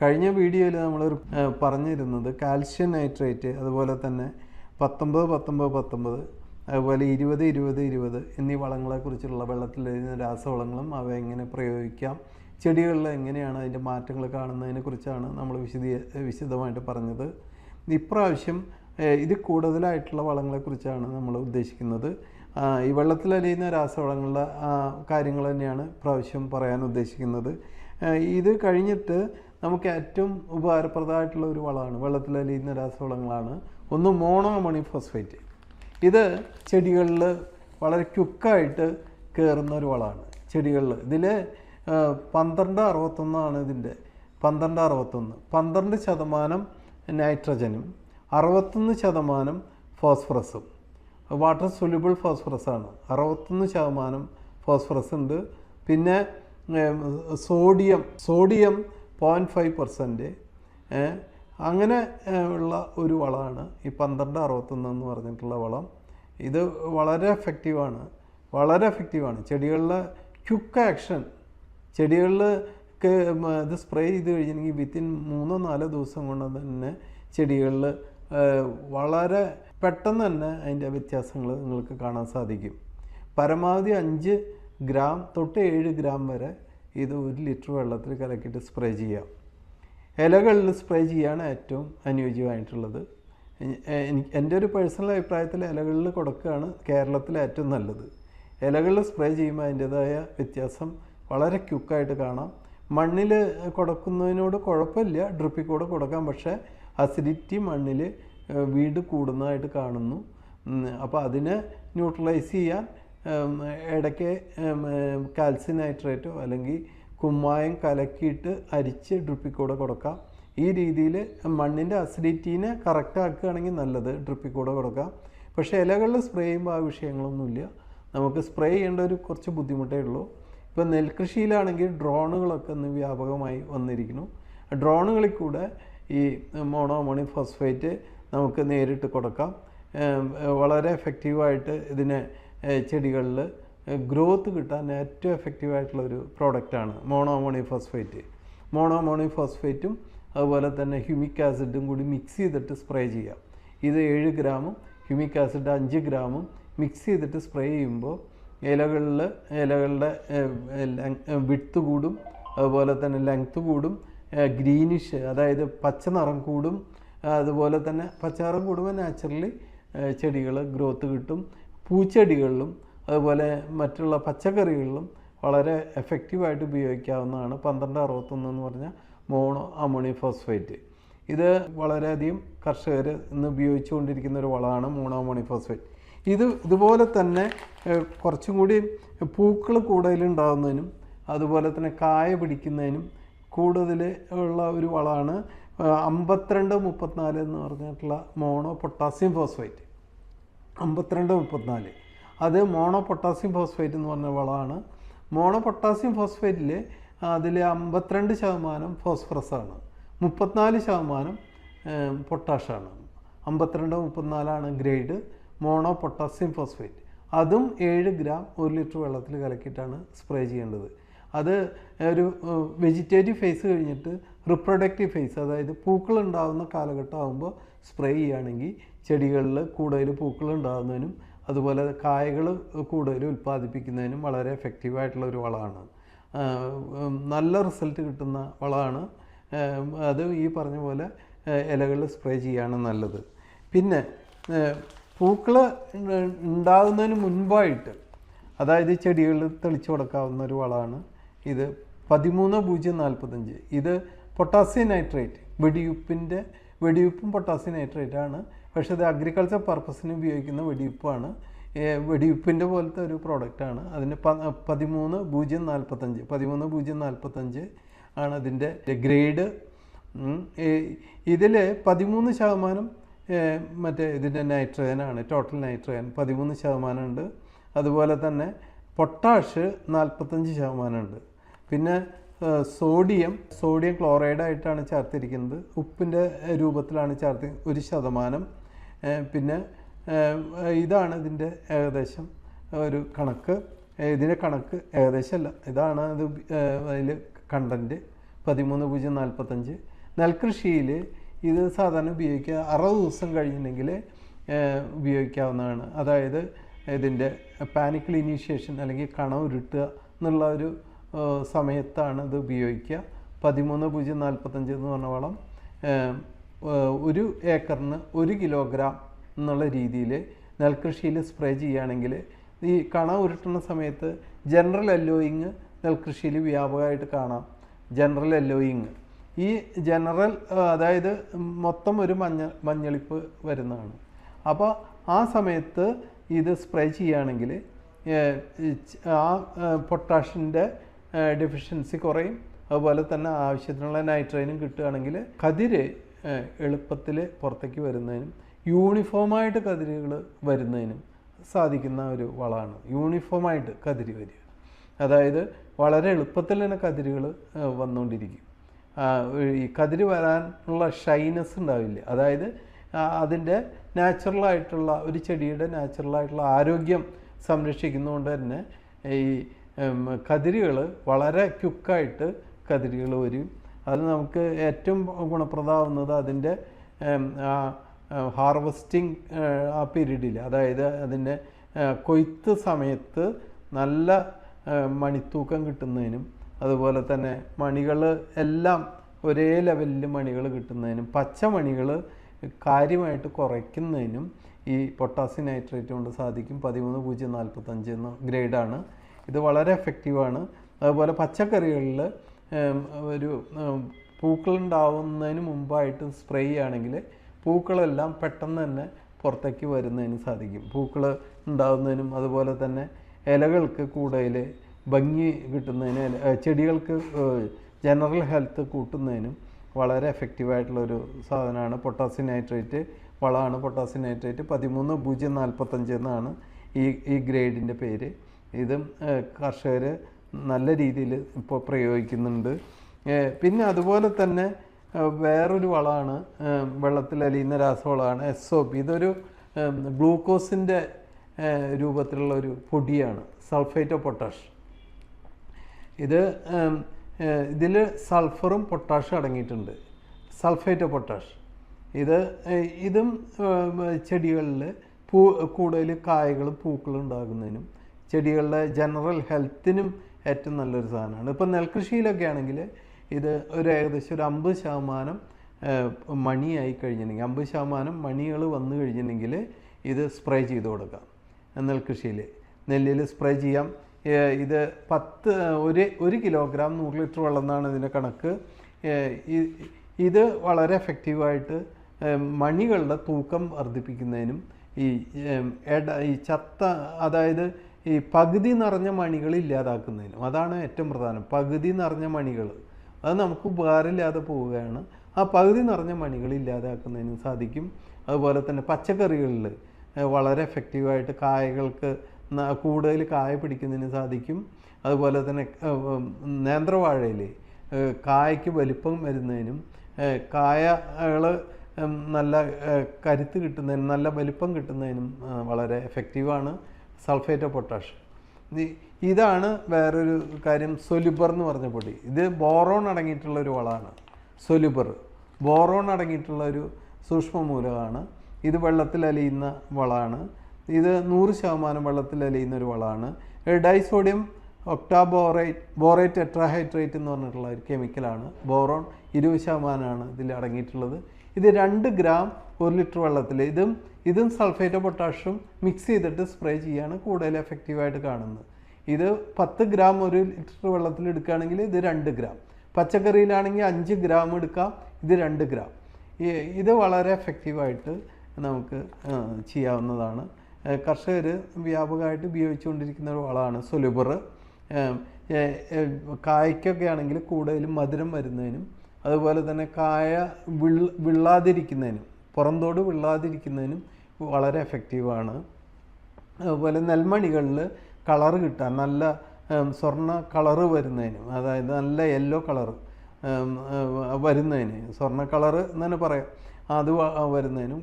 കഴിഞ്ഞ വീഡിയോയിൽ നമ്മൾ പറഞ്ഞിരുന്നത് കാൽഷ്യം നൈട്രേറ്റ്, അതുപോലെ തന്നെ 19 അതുപോലെ 20 എന്നീ വളങ്ങളെക്കുറിച്ചുള്ള വെള്ളത്തിലെഴുതുന്ന രാസവളങ്ങളും അവ എങ്ങനെ പ്രയോഗിക്കാം, ചെടികളിൽ എങ്ങനെയാണ് അതിൻ്റെ മാറ്റങ്ങൾ കാണുന്നതിനെ കുറിച്ചാണ് നമ്മൾ വിശദമായിട്ട് പറഞ്ഞത്. ഇപ്രാവശ്യം ഇത് കൂടുതലായിട്ടുള്ള വളങ്ങളെക്കുറിച്ചാണ് നമ്മൾ ഉദ്ദേശിക്കുന്നത്. ഈ വെള്ളത്തിലലിയുന്ന രാസവളങ്ങളുടെ കാര്യങ്ങൾ തന്നെയാണ് ഇപ്രാവശ്യം പറയാൻ ഉദ്ദേശിക്കുന്നത്. ഇത് കഴിഞ്ഞിട്ട് നമുക്ക് ഏറ്റവും ഉപകാരപ്രദമായിട്ടുള്ള ഒരു വളമാണ്, വെള്ളത്തിലലിയുന്ന രാസവളങ്ങളാണ്. ഒന്ന് മോണോ അമോണിയം ഫോസ്ഫേറ്റ്. ഇത് ചെടികളിൽ വളരെ ക്വിക്കായിട്ട് കയറുന്ന ഒരു വളമാണ് ചെടികളിൽ. ഇതിൽ 1261 ഇതിൻ്റെ 12% നൈട്രജനും 61% ഫോസ്ഫറസും. വാട്ടർ സൊല്യൂബിൾ ഫോസ്ഫറസാണ്. 61% ഫോസ്ഫറസ് ഉണ്ട്. പിന്നെ സോഡിയം 0.5%. അങ്ങനെ ഉള്ള ഒരു വളമാണ് ഈ 1261 എന്ന് പറഞ്ഞിട്ടുള്ള വളം. ഇത് വളരെ എഫക്റ്റീവാണ്. ചെടികളിലെ ക്വിക്ക് ആക്ഷൻ. ചെടികളിൽ ഇത് സ്പ്രേ ചെയ്ത് കഴിഞ്ഞിട്ടുണ്ടെങ്കിൽ വിത്തിൻ 3-4 ദിവസം കൊണ്ട് തന്നെ ചെടികളിൽ വളരെ പെട്ടെന്ന് തന്നെ അതിൻ്റെ വ്യത്യാസങ്ങൾ നിങ്ങൾക്ക് കാണാൻ സാധിക്കും. പരമാവധി 5 ഗ്രാം തൊട്ട് 7 ഗ്രാം വരെ ഇത് 1 ലിറ്റർ വെള്ളത്തിൽ കലക്കിയിട്ട് സ്പ്രേ ചെയ്യാം. ഇലകളിൽ സ്പ്രേ ചെയ്യാണ് ഏറ്റവും അനുയോജ്യമായിട്ടുള്ളത്. എൻ്റെ ഒരു പേഴ്സണൽ അഭിപ്രായത്തിൽ ഇലകളിൽ കൊടുക്കുകയാണ് കേരളത്തിൽ ഏറ്റവും നല്ലത്. ഇലകളിൽ സ്പ്രേ ചെയ്യുമ്പോൾ അതിൻ്റേതായ വ്യത്യാസം വളരെ ക്വിക്കായിട്ട് കാണാം. മണ്ണിൽ കൊടുക്കുന്നതിനോട് കുഴപ്പമില്ല, ഡ്രിപ്പിൽ കൂടെ കൊടുക്കാം. പക്ഷേ അസിഡിറ്റി മണ്ണിൽ വീട് കൂടുന്നതായിട്ട് കാണുന്നു. അപ്പോൾ അതിനെ ന്യൂട്രലൈസ് ചെയ്യാൻ ഇടയ്ക്ക് കാൽസ്യം നൈട്രേറ്റോ അല്ലെങ്കിൽ കുമ്മായം കലക്കിയിട്ട് അരിച്ച് ഡ്രിപ്പിൽ കൂടെ കൊടുക്കാം. ഈ രീതിയിൽ മണ്ണിൻ്റെ അസിഡിറ്റീനെ കറക്റ്റ് ആക്കുകയാണെങ്കിൽ നല്ലത്, ഡ്രിപ്പിൽ കൂടെ കൊടുക്കാം. പക്ഷേ ഇലകളിൽ സ്പ്രേ ചെയ്യുമ്പോൾ ആ വിഷയങ്ങളൊന്നുമില്ല. നമുക്ക് സ്പ്രേ ചെയ്യേണ്ട ഒരു കുറച്ച് ബുദ്ധിമുട്ടേ ഉള്ളൂ. ഇപ്പോൾ നെൽകൃഷിയിലാണെങ്കിൽ ഡ്രോണുകളൊക്കെ ഒന്ന് വ്യാപകമായി വന്നിരിക്കുന്നു. ഡ്രോണുകളിൽ കൂടെ ഈ മോണോ അമോണിയം ഫോസ്ഫേറ്റ് നമുക്ക് നേരിട്ട് കൊടുക്കാം. വളരെ എഫക്റ്റീവായിട്ട് ഇതിനെ ചെടികളിൽ ഗ്രോത്ത് കിട്ടാൻ ഏറ്റവും എഫക്റ്റീവായിട്ടുള്ളൊരു പ്രോഡക്റ്റാണ് mono ammonium phosphate. Mono ammonium ഫോസ്ഫേറ്റും അതുപോലെ തന്നെ ഹ്യൂമിക് ആസിഡും കൂടി മിക്സ് ചെയ്തിട്ട് സ്പ്രേ ചെയ്യാം. ഇത് 7 ഗ്രാമും ഹ്യൂമിക് ആസിഡ് 5 ഗ്രാമും മിക്സ് ചെയ്തിട്ട് സ്പ്രേ ചെയ്യുമ്പോൾ ഇലകളുടെ വിഡ്ത്ത് കൂടും, അതുപോലെ തന്നെ ലെങ്ത്ത് കൂടും, ഗ്രീനിഷ് അതായത് പച്ച നിറം കൂടും. അതുപോലെ തന്നെ പച്ചനിറം കൂടുമ്പോൾ നാച്ചുറലി ചെടികൾ ഗ്രോത്ത് കിട്ടും. പൂച്ചെടികളിലും അതുപോലെ മറ്റുള്ള പച്ചക്കറികളിലും വളരെ എഫക്റ്റീവായിട്ട് ഉപയോഗിക്കാവുന്നതാണ് 1261 എന്ന് പറഞ്ഞാൽ മോണോ അമോണിയം ഫോസ്ഫേറ്റ്. ഇത് വളരെയധികം കർഷകർ ഇന്ന് ഉപയോഗിച്ചുകൊണ്ടിരിക്കുന്ന ഒരു വളമാണ് മോണോ അമോണിയം ഫോസ്ഫേറ്റ്. ഇതുപോലെ തന്നെ കുറച്ചും കൂടി പൂക്കൾ കൂടുതലുണ്ടാകുന്നതിനും അതുപോലെ തന്നെ കായ പിടിക്കുന്നതിനും കൂടുതൽ ഉള്ള ഒരു വളമാണ് 52-34 എന്ന് പറഞ്ഞിട്ടുള്ള മോണോ പൊട്ടാസ്യം ഫോസ്ഫേറ്റ്. 52-34 അത് മോണോ പൊട്ടാസ്യം ഫോസ്ഫേറ്റ് എന്ന് പറഞ്ഞ വളമാണ്. മോണോ പൊട്ടാസ്യം ഫോസ്ഫേറ്റിൽ അതിൽ 52% ഫോസ്ഫറസാണ്, 34% പൊട്ടാഷാണ്. 52-34 ഗ്രേഡ് മോണോ പൊട്ടാസ്യം ഫോസ്ഫേറ്റ്. അതും 7 ഗ്രാം 1 ലിറ്റർ വെള്ളത്തിൽ കലക്കിയിട്ടാണ് സ്പ്രേ ചെയ്യേണ്ടത്. അത് ഒരു വെജിറ്റേറ്റീവ് ഫേസ് കഴിഞ്ഞിട്ട് റിപ്രൊഡക്റ്റീവ് ഫേസ്, അതായത് പൂക്കളുണ്ടാകുന്ന കാലഘട്ടം ആകുമ്പോൾ സ്പ്രേ ചെയ്യുകയാണെങ്കിൽ ചെടികളിൽ കൂടുതൽ പൂക്കളുണ്ടാകുന്നതിനും അതുപോലെ കായകൾ കൂടുതൽ ഉൽപ്പാദിപ്പിക്കുന്നതിനും വളരെ എഫക്റ്റീവായിട്ടുള്ള ഒരു വളമാണ്. നല്ല റിസൾട്ട് കിട്ടുന്ന വളമാണ്. അത് ഈ പറഞ്ഞ പോലെ ഇലകളിൽ സ്പ്രേ ചെയ്യാണ് നല്ലത്. പിന്നെ പൂക്കൾ ഉണ്ടാകുന്നതിന് മുൻപായിട്ട്, അതായത് ചെടികളിൽ തെളിച്ചു കൊടുക്കാവുന്ന ഒരു വളമാണ് ഇത് 13-045. ഇത് പൊട്ടാസ്യം നൈട്രേറ്റ്, വെടിയുപ്പും പൊട്ടാസ്യം നൈട്രേറ്റാണ്. പക്ഷേ ഇത് അഗ്രികൾച്ചർ പർപ്പസിന് ഉപയോഗിക്കുന്ന വെടിയുപ്പാണ്. വെടിയുപ്പിൻ്റെ പോലത്തെ ഒരു പ്രോഡക്റ്റാണ്. അതിന് 13-045 ആണ് അതിൻ്റെ ഗ്രേഡ്. ഇതിൽ 13% മറ്റേ ഇതിൻ്റെ നൈട്രജനാണ്, ടോട്ടൽ നൈട്രജൻ 13% ഉണ്ട്. അതുപോലെ തന്നെ പൊട്ടാഷ് 45% ഉണ്ട്. പിന്നെ സോഡിയം ക്ലോറൈഡായിട്ടാണ് ചേർത്തിരിക്കുന്നത്, ഉപ്പിൻ്റെ രൂപത്തിലാണ് 1%. പിന്നെ ഇതാണ് ഇതിൻ്റെ ഏകദേശം ഒരു കണക്ക്. ഇതിൻ്റെ കണക്ക് ഏകദേശമല്ല, ഇതാണ് അത് അതിൽ കണ്ടൻറ്റ് 13.045. നെൽകൃഷിയിൽ ഇത് സാധാരണ ഉപയോഗിക്കുക 60 ദിവസം കഴിഞ്ഞിട്ടുണ്ടെങ്കിൽ ഉപയോഗിക്കാവുന്നതാണ്. അതായത് ഇതിൻ്റെ പാനിക്കൽ ഇനീഷ്യേഷൻ അല്ലെങ്കിൽ കണ ഉരുട്ടുക എന്നുള്ള ഒരു സമയത്താണ് ഇത് ഉപയോഗിക്കുക. 13.045 എന്ന് പറഞ്ഞ വളം 1 ഏക്കറിന് 1 കിലോഗ്രാം എന്നുള്ള രീതിയിൽ നെൽകൃഷിയിൽ സ്പ്രേ ചെയ്യുകയാണെങ്കിൽ ഈ കണ ഉരുട്ടുന്ന സമയത്ത് ജനറൽ യെല്ലോയിങ് നെൽകൃഷിയിൽ വ്യാപകമായിട്ട് കാണാം. ജനറൽ യെല്ലോയിങ് ഈ ജനറൽ അതായത് മൊത്തം ഒരു മഞ്ഞളിപ്പ് വരുന്നതാണ്. അപ്പോൾ ആ സമയത്ത് ഇത് സ്പ്രേ ചെയ്യുകയാണെങ്കിൽ ആ പൊട്ടാഷിൻ്റെ ഡെഫിഷ്യൻസി കുറയും. അതുപോലെ തന്നെ ആവശ്യത്തിനുള്ള നൈട്രേനും കിട്ടുകയാണെങ്കിൽ കതിര് എളുപ്പത്തിൽ പുറത്തേക്ക് വരുന്നതിനും യൂണിഫോമായിട്ട് കതിരുകൾ വരുന്നതിനും സാധിക്കുന്ന ഒരു വളമാണ്. യൂണിഫോമായിട്ട് കതിര് വരിക, അതായത് വളരെ എളുപ്പത്തിൽ തന്നെ കതിരുകൾ വന്നുകൊണ്ടിരിക്കും. ഈ കതിര് വരാനുള്ള ഷൈനസ് ഉണ്ടാവില്ല. അതായത് അതിൻ്റെ നാച്ചുറലായിട്ടുള്ള ഒരു ചെടിയുടെ നാച്ചുറലായിട്ടുള്ള ആരോഗ്യം സംരക്ഷിക്കുന്നതുകൊണ്ട് തന്നെ ഈ കതിരുകൾ വളരെ ക്വിക്കായിട്ട് കതിരുകൾ വരും. അത് നമുക്ക് ഏറ്റവും ഗുണപ്രദമാവുന്നത് അതിൻ്റെ ഹാർവസ്റ്റിംഗ് ആ പീരീഡിൽ, അതായത് അതിൻ്റെ കൊയ്ത്ത് സമയത്ത് നല്ല മണിത്തൂക്കം കിട്ടുന്നതിനും അതുപോലെ തന്നെ മണികൾ എല്ലാം ഒരേ ലെവലിൽ മണികൾ കിട്ടുന്നതിനും പച്ചമണികൾ കാര്യമായിട്ട് കുറയ്ക്കുന്നതിനും ഈ പൊട്ടാസ്യം നൈട്രേറ്റ് കൊണ്ട് സാധിക്കും. 13.045 എന്ന ഗ്രേഡാണ് ഇത്. വളരെ എഫക്റ്റീവാണ്. അതുപോലെ പച്ചക്കറികളിൽ ഒരു പൂക്കളുണ്ടാവുന്നതിന് മുമ്പായിട്ട് സ്പ്രേ ചെയ്യുകയാണെങ്കിൽ പൂക്കളെല്ലാം പെട്ടെന്ന് തന്നെ പുറത്തേക്ക് വരുന്നതിന് സാധിക്കും. പൂക്കൾ ഉണ്ടാകുന്നതിനും അതുപോലെ തന്നെ ഇലകൾക്ക് കൂടുതൽ ഭംഗി കിട്ടുന്നതിന്, ചെടികൾക്ക് ജനറൽ ഹെൽത്ത് കൂട്ടുന്നതിനും വളരെ എഫക്റ്റീവായിട്ടുള്ളൊരു സാധനമാണ് പൊട്ടാസ്യം നൈട്രേറ്റ് വളമാണ്. പൊട്ടാസ്യം നൈട്രേറ്റ് 13.045 എന്നാണ് ഈ ഗ്രേഡിൻ്റെ പേര്. ഇതും കർഷകർ നല്ല രീതിയിൽ ഇപ്പോൾ പ്രയോഗിക്കുന്നുണ്ട്. പിന്നെ അതുപോലെ തന്നെ വേറൊരു വളമാണ് വെള്ളത്തിലലിയുന്ന രാസവളമാണ് SOP. ഇതൊരു ഗ്ലൂക്കോസിൻ്റെ രൂപത്തിലുള്ള ഒരു പൊടിയാണ്, സൾഫേറ്റ് ഓഫ് പൊട്ടാഷ്. ഇതിൽ സൾഫറും പൊട്ടാഷും അടങ്ങിയിട്ടുണ്ട്. സൾഫേറ്റ് ഓഫ് പൊട്ടാഷ് ഇതും ചെടികളിൽ കൂടുതൽ കായകളും പൂക്കളും ഉണ്ടാകുന്നതിനും ചെടികളുടെ ജനറൽ ഹെൽത്തിനും ഏറ്റവും നല്ലൊരു സാധനമാണ്. ഇപ്പം നെൽകൃഷിയിലൊക്കെ ആണെങ്കിൽ ഇത് ഏകദേശം ഒരു 50% മണിയായി കഴിഞ്ഞിട്ടുണ്ടെങ്കിൽ, 50% മണികൾ വന്നു കഴിഞ്ഞിട്ടുണ്ടെങ്കിൽ ഇത് സ്പ്രേ ചെയ്ത് കൊടുക്കാം. നെൽകൃഷിയിൽ നെല്ലിൽ സ്പ്രേ ചെയ്യാം. ഇത് 1 കിലോഗ്രാം 100 ലിറ്റർ വെള്ളം എന്നാണ് ഇതിൻ്റെ കണക്ക്. ഇത് വളരെ എഫക്റ്റീവായിട്ട് മണികളുടെ തൂക്കം വർദ്ധിപ്പിക്കുന്നതിനും ഈ ചത്ത, അതായത് ഈ പകുതി നിറഞ്ഞ മണികൾ ഇല്ലാതാക്കുന്നതിനും, അതാണ് ഏറ്റവും പ്രധാനം. പകുതി നിറഞ്ഞ മണികൾ അത് നമുക്ക് ഉപകാരമില്ലാതെ പോവുകയാണ്. ആ പകുതി നിറഞ്ഞ മണികൾ ഇല്ലാതാക്കുന്നതിനും സാധിക്കും. അതുപോലെ തന്നെ പച്ചക്കറികളിൽ വളരെ എഫക്റ്റീവായിട്ട് കായകൾക്ക് കൂടുതൽ കായ പിടിക്കുന്നതിന് സാധിക്കും. അതുപോലെ തന്നെ നേന്ത്രവാഴയിൽ കായ്ക്ക് വലിപ്പം വരുന്നതിനും കായകൾ നല്ല കരുത്ത് കിട്ടുന്നതിനും നല്ല വലിപ്പം കിട്ടുന്നതിനും വളരെ എഫക്റ്റീവാണ് സൾഫേറ്റ് ഓഫ് പൊട്ടാഷ്. ഇതാണ് വേറൊരു കാര്യം, സൊല്യൂബർ എന്ന് പറഞ്ഞ പൊടി. ഇത് ബോറോൺ അടങ്ങിയിട്ടുള്ളൊരു വളമാണ്. സൊല്യൂബർ ബോറോൺ അടങ്ങിയിട്ടുള്ള ഒരു സൂക്ഷ്മ മൂലകമാണ്. ഇത് വെള്ളത്തിൽ അലിയുന്ന വളമാണ്. ഇത് 100% വെള്ളത്തിൽ അലിയുന്ന ഒരു വളമാണ്. ഡൈസോഡിയം ബോറേറ്റ് ടെട്രാഹൈഡ്രേറ്റ് എന്ന് പറഞ്ഞിട്ടുള്ള ഒരു കെമിക്കലാണ്. ബോറോൺ 20% ഇതിൽ അടങ്ങിയിട്ടുള്ളത്. ഇത് 2 ഗ്രാം 1 ലിറ്റർ വെള്ളത്തിൽ ഇതും സൾഫേറ്റ് ഓഫ് പൊട്ടാഷും മിക്സ് ചെയ്തിട്ട് സ്പ്രേ ചെയ്യാണ് കൂടുതൽ എഫക്റ്റീവായിട്ട് കാണുന്നത്. ഇത് 10 ഗ്രാം 1 ലിറ്റർ വെള്ളത്തിൽ എടുക്കുകയാണെങ്കിൽ ഇത് 2 ഗ്രാം. പച്ചക്കറിയിലാണെങ്കിൽ 5 ഗ്രാം എടുക്കാം, ഇത് 2 ഗ്രാം. ഇത് വളരെ എഫക്റ്റീവായിട്ട് നമുക്ക് ചെയ്യാവുന്നതാണ്. കർഷകർ വ്യാപകമായിട്ട് ഉപയോഗിച്ചുകൊണ്ടിരിക്കുന്ന ഒരു വളമാണ് സൊല്യൂബർ. കായ്ക്കൊക്കെ ആണെങ്കിൽ കൂടുതലും മധുരം വരുന്നതിനും അതുപോലെ തന്നെ കായ വിള്ളാതിരിക്കുന്നതിനും പുറന്തോട് വിള്ളാതിരിക്കുന്നതിനും വളരെ എഫക്റ്റീവാണ്. അതുപോലെ നെൽമണികളിൽ കളറ് കിട്ടാൻ, നല്ല സ്വർണ്ണ കളറ് വരുന്നതിനും, അതായത് നല്ല യെല്ലോ കളറ് വരുന്നതിന്, സ്വർണ്ണ കളറ് എന്ന് തന്നെ പറയാം, അത് വരുന്നതിനും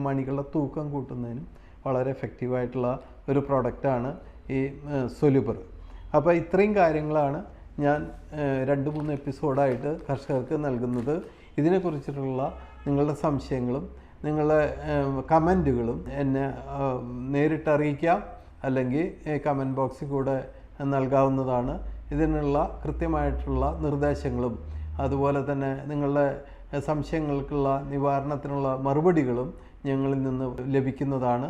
മണികളുടെ തൂക്കം കൂട്ടുന്നതിനും വളരെ എഫക്റ്റീവായിട്ടുള്ള ഒരു പ്രോഡക്റ്റാണ് ഈ സൊല്യൂബർ. അപ്പോൾ ഇത്രയും കാര്യങ്ങളാണ് ഞാൻ 2-3 എപ്പിസോഡായിട്ട് കർഷകർക്ക് നൽകുന്നത്. ഇതിനെക്കുറിച്ചിട്ടുള്ള നിങ്ങളുടെ സംശയങ്ങളും നിങ്ങളുടെ കമൻറ്റുകളും എന്നെ നേരിട്ട് അറിയിക്കാം, അല്ലെങ്കിൽ കമൻറ്റ് ബോക്സിൽ കൂടെ നൽകാവുന്നതാണ്. ഇതിനുള്ള കൃത്യമായിട്ടുള്ള നിർദ്ദേശങ്ങളും അതുപോലെ തന്നെ നിങ്ങളുടെ സംശയങ്ങൾക്കുള്ള നിവാരണത്തിനുള്ള മറുപടികളും ഞങ്ങളിൽ നിന്ന് ലഭിക്കുന്നതാണ്.